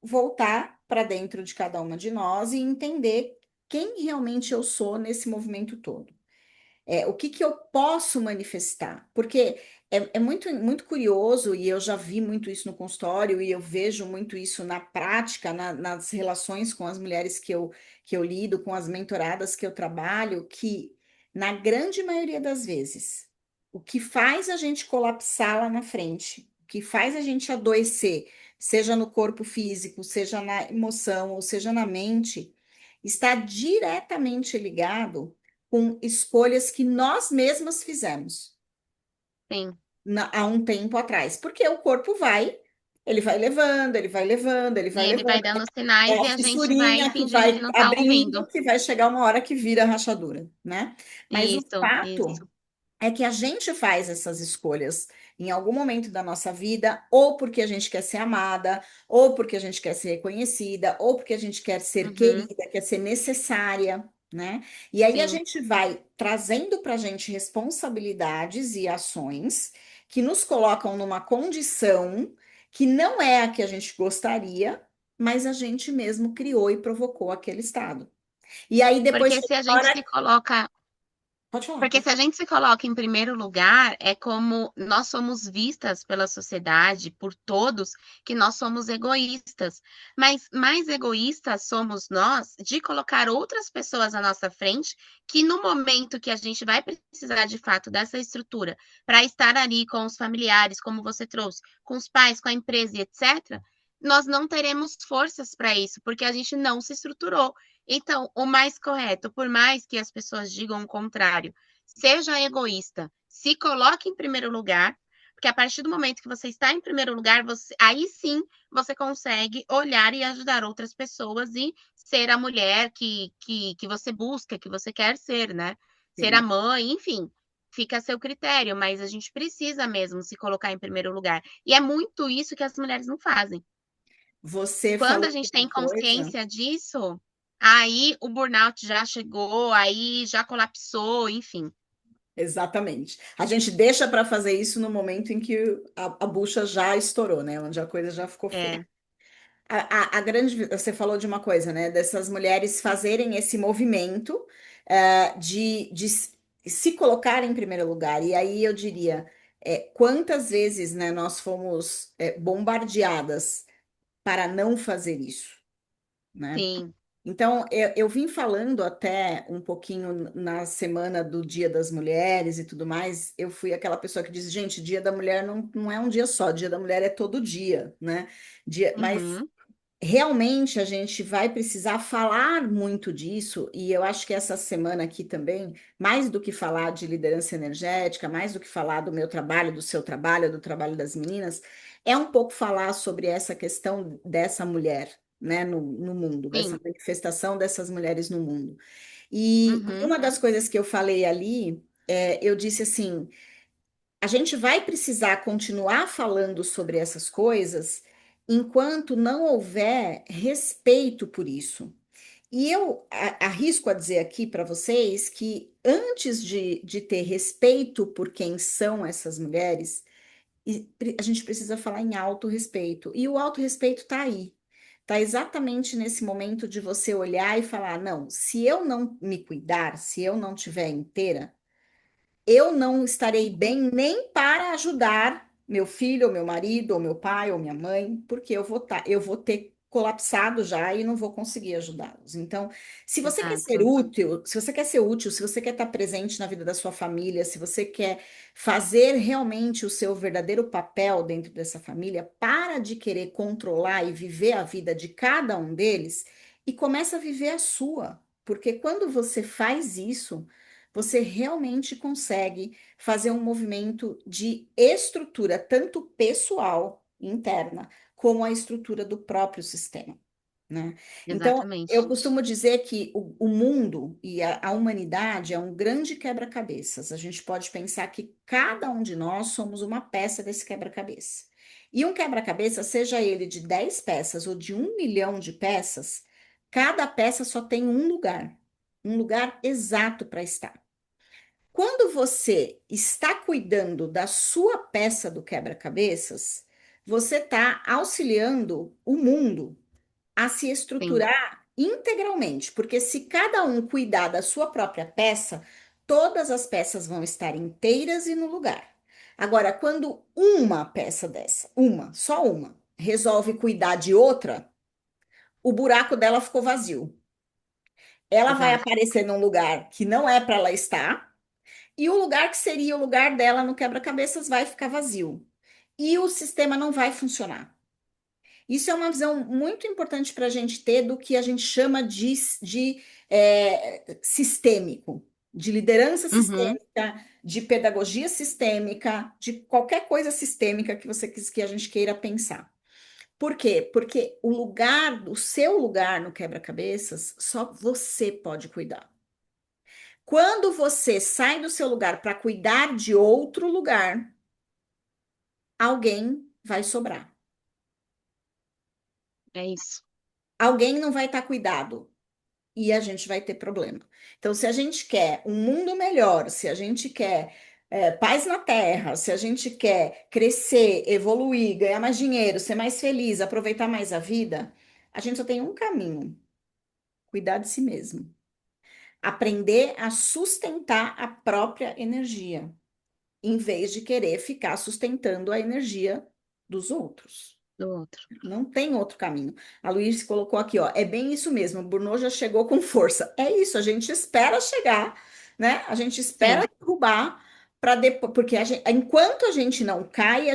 voltar para dentro de cada uma de nós e entender quem realmente eu sou nesse movimento todo. O que que eu posso manifestar? Porque é muito, muito curioso, e eu já vi muito isso no consultório, e eu vejo muito isso na prática, nas relações com as mulheres que eu lido, com as mentoradas que eu trabalho, que na grande maioria das vezes, o que faz a gente colapsar lá na frente, o que faz a gente adoecer, seja no corpo físico, seja na emoção, ou seja na mente, está diretamente ligado com escolhas que nós mesmas fizemos Sim. há um tempo atrás, porque o corpo ele vai levando, ele vai levando, ele E vai ele vai levando. dando É sinais e a a gente vai fissurinha que fingindo que vai não tá abrindo, ouvindo. que vai chegar uma hora que vira rachadura, né? Mas o Isso, fato isso. é que a gente faz essas escolhas em algum momento da nossa vida, ou porque a gente quer ser amada, ou porque a gente quer ser reconhecida, ou porque a gente quer ser Uhum, querida, quer ser necessária, né? E aí a sim. gente vai trazendo para a gente responsabilidades e ações que nos colocam numa condição que não é a que a gente gostaria, mas a gente mesmo criou e provocou aquele estado. E aí depois Porque chega se a a gente hora. se coloca Pode falar, Porque pode se a gente se coloca em primeiro lugar, é como nós somos vistas pela sociedade, por todos, que nós somos egoístas. Mas mais egoístas somos nós de colocar outras pessoas à nossa frente, que no momento que a gente vai precisar de fato dessa estrutura para estar ali com os familiares, como você trouxe, com os pais, com a empresa e etc., nós não teremos forças para isso, porque a gente não se estruturou. Então, o mais correto, por mais que as pessoas digam o contrário, seja egoísta, se coloque em primeiro lugar, porque a partir do momento que você está em primeiro lugar, aí sim você consegue olhar e ajudar outras pessoas e ser a mulher que você busca, que você quer ser, né? Ser a sim. mãe, enfim, fica a seu critério, mas a gente precisa mesmo se colocar em primeiro lugar. E é muito isso que as mulheres não fazem. Você Quando a falou gente uma tem coisa. consciência disso, aí o burnout já chegou, aí já colapsou, enfim. Exatamente. A gente deixa para fazer isso no momento em que a bucha já estourou, né? Onde a coisa já ficou feia. É, A grande, você falou de uma coisa, né? Dessas mulheres fazerem esse movimento de se colocar em primeiro lugar. E aí eu diria, quantas vezes, né, nós fomos bombardeadas para não fazer isso, né? sim. Então, eu vim falando até um pouquinho na semana do Dia das Mulheres e tudo mais. Eu fui aquela pessoa que diz, gente, Dia da Mulher não é um dia só, Dia da Mulher é todo dia, né? Mas Uhum, realmente a gente vai precisar falar muito disso, e eu acho que essa semana aqui também, mais do que falar de liderança energética, mais do que falar do meu trabalho, do seu trabalho, do trabalho das meninas, é um pouco falar sobre essa questão dessa mulher, né, no mundo, dessa sim. manifestação dessas mulheres no mundo. E Uhum, uma das coisas que eu falei ali, eu disse assim. A gente vai precisar continuar falando sobre essas coisas enquanto não houver respeito por isso. E eu arrisco a dizer aqui para vocês que antes de ter respeito por quem são essas mulheres, a gente precisa falar em autorrespeito. E o autorrespeito está aí. Está exatamente nesse momento de você olhar e falar: não, se eu não me cuidar, se eu não estiver inteira, eu não estarei bem nem para ajudar meu filho, ou meu marido, ou meu pai, ou minha mãe, porque eu vou ter colapsado já e não vou conseguir ajudá-los. Então, se você quer ser exato. útil, se você quer ser útil, se você quer estar presente na vida da sua família, se você quer fazer realmente o seu verdadeiro papel dentro dessa família, para de querer controlar e viver a vida de cada um deles e começa a viver a sua. Porque quando você faz isso, você realmente consegue fazer um movimento de estrutura, tanto pessoal, interna, como a estrutura do próprio sistema, né? Então, eu Exatamente. costumo dizer que o mundo e a humanidade é um grande quebra-cabeças. A gente pode pensar que cada um de nós somos uma peça desse quebra-cabeça. E um quebra-cabeça, seja ele de 10 peças ou de 1 milhão de peças, cada peça só tem um lugar exato para estar. Quando você está cuidando da sua peça do quebra-cabeças, você está auxiliando o mundo a se Sim, estruturar integralmente, porque se cada um cuidar da sua própria peça, todas as peças vão estar inteiras e no lugar. Agora, quando uma peça dessa, só uma, resolve cuidar de outra, o buraco dela ficou vazio. Ela vai exato. aparecer num lugar que não é para ela estar. E o lugar que seria o lugar dela no quebra-cabeças vai ficar vazio. E o sistema não vai funcionar. Isso é uma visão muito importante para a gente ter do que a gente chama de sistêmico, de liderança Uhum, sistêmica, de pedagogia sistêmica, de qualquer coisa sistêmica que que a gente queira pensar. Por quê? Porque o seu lugar no quebra-cabeças, só você pode cuidar. Quando você sai do seu lugar para cuidar de outro lugar, alguém vai sobrar. é isso. Alguém não vai estar cuidado e a gente vai ter problema. Então, se a gente quer um mundo melhor, se a gente quer paz na terra, se a gente quer crescer, evoluir, ganhar mais dinheiro, ser mais feliz, aproveitar mais a vida, a gente só tem um caminho: cuidar de si mesmo. Aprender a sustentar a própria energia, em vez de querer ficar sustentando a energia dos outros. Do outro. Não tem outro caminho. A Luiz colocou aqui, ó, é bem isso mesmo. O Bruno já chegou com força. É isso, a gente espera chegar, né? A gente espera Sim, derrubar para depois, porque enquanto a gente não cai,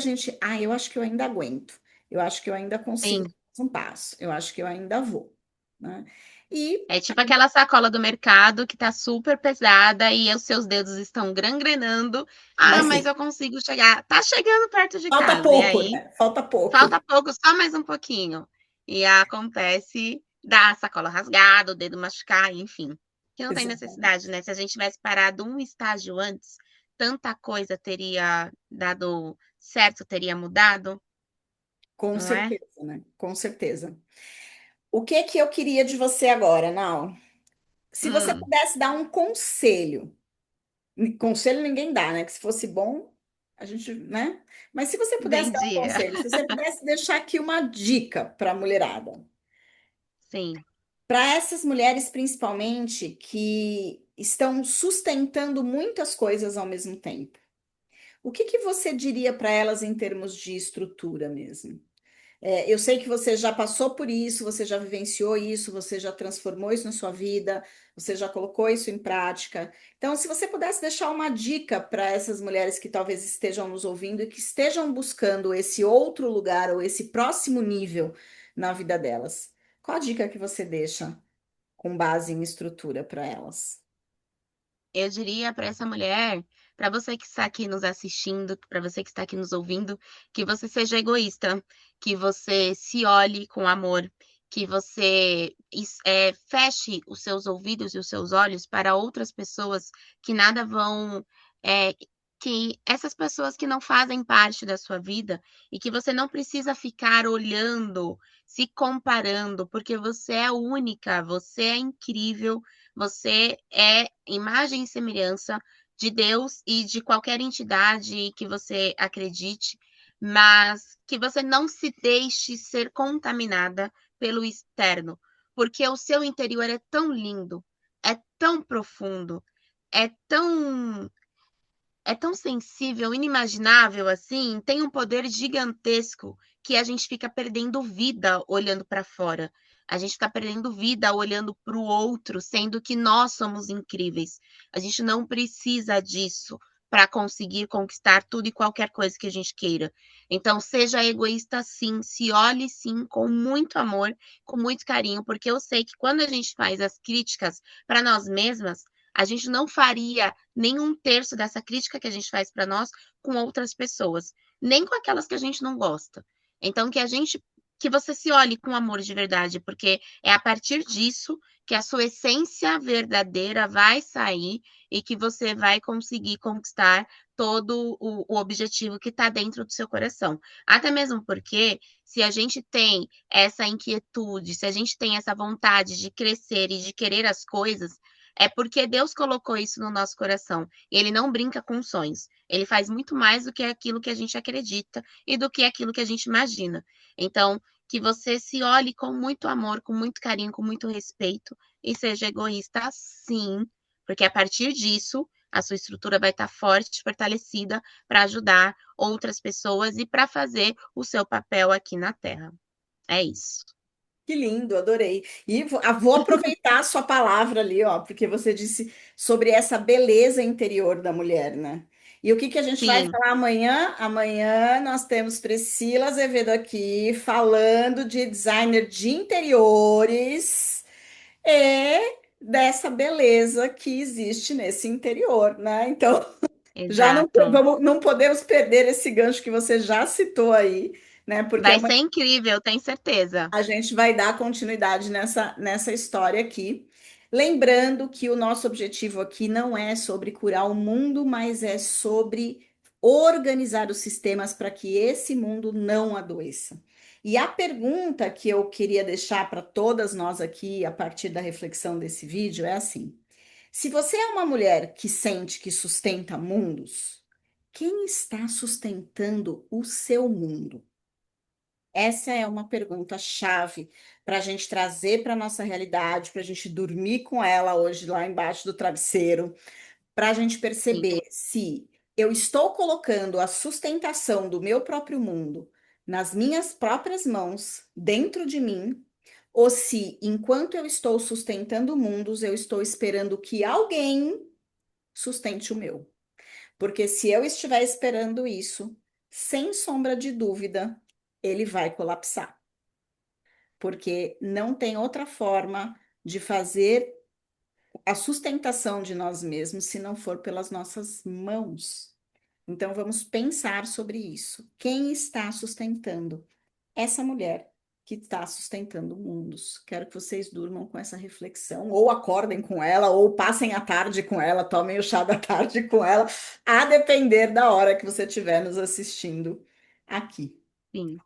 eu acho que eu ainda aguento. Eu acho que eu ainda consigo sim. dar um passo. Eu acho que eu ainda vou, né? E É tipo aquela sacola do mercado que tá super pesada e os seus dedos estão gangrenando. Ah, mas mas eu consigo chegar. Tá chegando perto de falta casa. E pouco, aí, né? Falta pouco. falta pouco, só mais um pouquinho. E acontece da sacola rasgada, o dedo machucar, enfim. Que não tem necessidade, Exatamente. né? Se a gente tivesse parado um estágio antes, tanta coisa teria dado certo, teria mudado, Com não é? certeza, né? Com certeza. O que que eu queria de você agora, Nau? Se você Hum, pudesse dar um conselho, Conselho ninguém dá, né? Que se fosse bom, a gente, né? Mas se você pudesse dar um Vendia. conselho, se você pudesse deixar aqui uma dica para a mulherada, Sim. para essas mulheres principalmente que estão sustentando muitas coisas ao mesmo tempo, o que que você diria para elas em termos de estrutura mesmo? Eu sei que você já passou por isso, você já vivenciou isso, você já transformou isso na sua vida, você já colocou isso em prática. Então, se você pudesse deixar uma dica para essas mulheres que talvez estejam nos ouvindo e que estejam buscando esse outro lugar ou esse próximo nível na vida delas, qual a dica que você deixa com base em estrutura para elas? Eu diria para essa mulher, para você que está aqui nos assistindo, para você que está aqui nos ouvindo, que você seja egoísta, que você se olhe com amor, que você feche os seus ouvidos e os seus olhos para outras pessoas que nada vão, eh, que essas pessoas que não fazem parte da sua vida e que você não precisa ficar olhando, se comparando, porque você é única, você é incrível, você é imagem e semelhança de Deus e de qualquer entidade que você acredite, mas que você não se deixe ser contaminada pelo externo, porque o seu interior é tão lindo, é tão profundo, é tão é tão sensível, inimaginável assim, tem um poder gigantesco que a gente fica perdendo vida olhando para fora. A gente fica perdendo vida olhando para o outro, sendo que nós somos incríveis. A gente não precisa disso para conseguir conquistar tudo e qualquer coisa que a gente queira. Então, seja egoísta sim, se olhe sim com muito amor, com muito carinho, porque eu sei que quando a gente faz as críticas para nós mesmas, a gente não faria nem um terço dessa crítica que a gente faz para nós com outras pessoas, nem com aquelas que a gente não gosta. Então, que você se olhe com amor de verdade, porque é a partir disso que a sua essência verdadeira vai sair e que você vai conseguir conquistar todo o objetivo que está dentro do seu coração. Até mesmo porque, se a gente tem essa inquietude, se a gente tem essa vontade de crescer e de querer as coisas, é porque Deus colocou isso no nosso coração. E Ele não brinca com sonhos. Ele faz muito mais do que aquilo que a gente acredita e do que aquilo que a gente imagina. Então, que você se olhe com muito amor, com muito carinho, com muito respeito e seja egoísta, sim, porque a partir disso a sua estrutura vai estar forte, fortalecida para ajudar outras pessoas e para fazer o seu papel aqui na Terra. É isso. Que lindo, adorei. E vou aproveitar a sua palavra ali, ó, porque você disse sobre essa beleza interior da mulher, né? E o que que a gente vai Sim, falar amanhã? Amanhã nós temos Priscila Azevedo aqui falando de designer de interiores e dessa beleza que existe nesse interior, né? Então, já não, exato. não podemos perder esse gancho que você já citou aí, né? Porque Vai ser incrível, tenho certeza. a gente vai dar continuidade nessa história aqui. Lembrando que o nosso objetivo aqui não é sobre curar o mundo, mas é sobre organizar os sistemas para que esse mundo não adoeça. E a pergunta que eu queria deixar para todas nós aqui, a partir da reflexão desse vídeo, é assim: se você é uma mulher que sente que sustenta mundos, quem está sustentando o seu mundo? Essa é uma pergunta chave para a gente trazer para a nossa realidade, para a gente dormir com ela hoje lá embaixo do travesseiro, para a gente Sim, perceber se eu estou colocando a sustentação do meu próprio mundo nas minhas próprias mãos, dentro de mim, ou se, enquanto eu estou sustentando mundos, eu estou esperando que alguém sustente o meu. Porque se eu estiver esperando isso, sem sombra de dúvida, ele vai colapsar, porque não tem outra forma de fazer a sustentação de nós mesmos se não for pelas nossas mãos. Então vamos pensar sobre isso. Quem está sustentando? Essa mulher que está sustentando mundos. Quero que vocês durmam com essa reflexão, ou acordem com ela, ou passem a tarde com ela, tomem o chá da tarde com ela, a depender da hora que você estiver nos assistindo aqui. sim,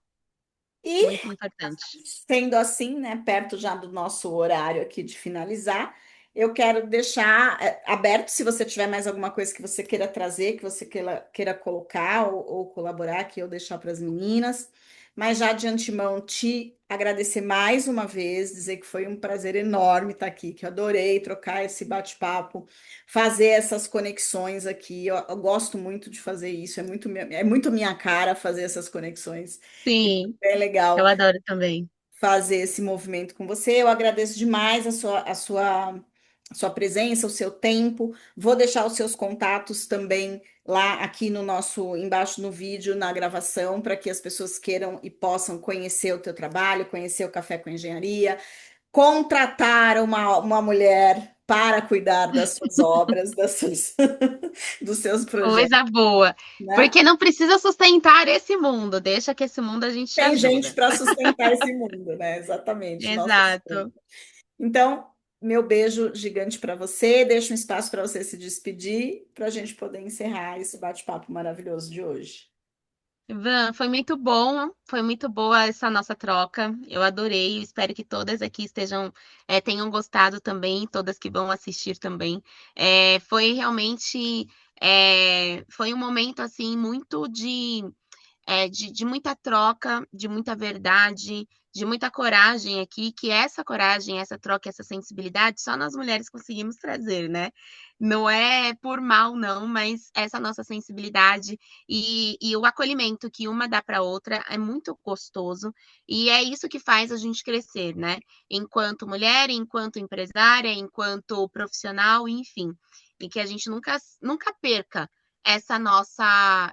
E muito importante. sendo assim, né, perto já do nosso horário aqui de finalizar, Eu quero deixar aberto se você tiver mais alguma coisa que você queira trazer, que você queira colocar ou colaborar aqui, eu deixar para as meninas. Mas já de antemão, te agradecer mais uma vez, dizer que foi um prazer enorme estar aqui, que eu adorei trocar esse bate-papo, fazer essas conexões aqui. Eu gosto muito de fazer isso, é muito minha cara fazer essas conexões. E Sim, é eu legal adoro também. fazer esse movimento com você. Eu agradeço demais a sua presença, o seu tempo. Vou deixar os seus contatos também lá aqui no nosso, embaixo no vídeo, na gravação, para que as pessoas queiram e possam conhecer o teu trabalho, conhecer o Café com Engenharia, contratar uma mulher para cuidar das suas obras, dos seus projetos, Coisa boa. né? Porque não precisa sustentar esse mundo, deixa que esse mundo a gente te Tem gente ajuda. para sustentar esse mundo, né? Exatamente, nossa Exato. sustento. Então, meu beijo gigante para você. Deixa um espaço para você se despedir, para a gente poder encerrar esse bate-papo maravilhoso de hoje. Ivan, foi muito bom, foi muito boa essa nossa troca. Eu adorei. Eu espero que todas aqui tenham gostado também, todas que vão assistir também. Foi realmente, foi um momento assim muito de muita troca, de muita verdade, de muita coragem aqui, que essa coragem, essa troca, essa sensibilidade, só nós mulheres conseguimos trazer, né? Não é por mal, não, mas essa nossa sensibilidade e o acolhimento que uma dá para outra é muito gostoso e é isso que faz a gente crescer, né? Enquanto mulher, enquanto empresária, enquanto profissional, enfim, e que a gente nunca perca essa nossa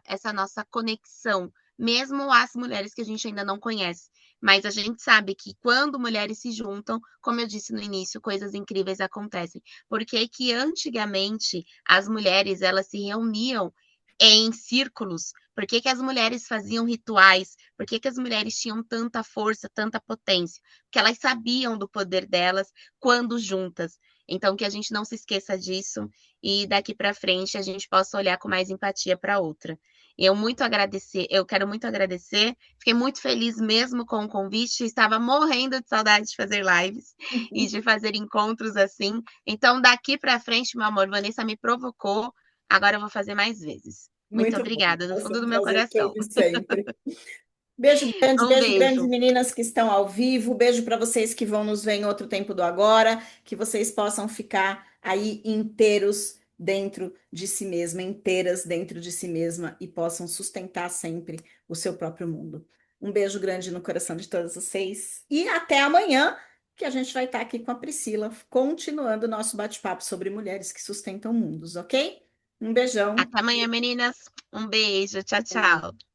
conexão mesmo as mulheres que a gente ainda não conhece. Mas a gente sabe que quando mulheres se juntam, como eu disse no início, coisas incríveis acontecem. Porque que antigamente as mulheres elas se reuniam em círculos? Por que as mulheres faziam rituais? Por que as mulheres tinham tanta força, tanta potência? Porque elas sabiam do poder delas quando juntas. Então, que a gente não se esqueça disso e daqui para frente a gente possa olhar com mais empatia para outra. Eu quero muito agradecer. Fiquei muito feliz mesmo com o convite. Estava morrendo de saudade de fazer lives e de fazer encontros assim. Então, daqui para frente, meu amor, Vanessa me provocou. Agora eu vou fazer mais vezes. Muito Muito bom. obrigada, do Vai ser fundo um do meu prazer coração. todo sempre. Um Beijo grande, beijo. meninas que estão ao vivo. Beijo para vocês que vão nos ver em outro tempo do agora, que vocês possam ficar aí inteiros dentro de si mesma, inteiras dentro de si mesma e possam sustentar sempre o seu próprio mundo. Um beijo grande no coração de todas vocês e até amanhã, que a gente vai estar aqui com a Priscila, continuando o nosso bate-papo sobre mulheres que sustentam mundos, ok? Um beijão. Até amanhã, meninas. Um beijo. Tchau, tchau.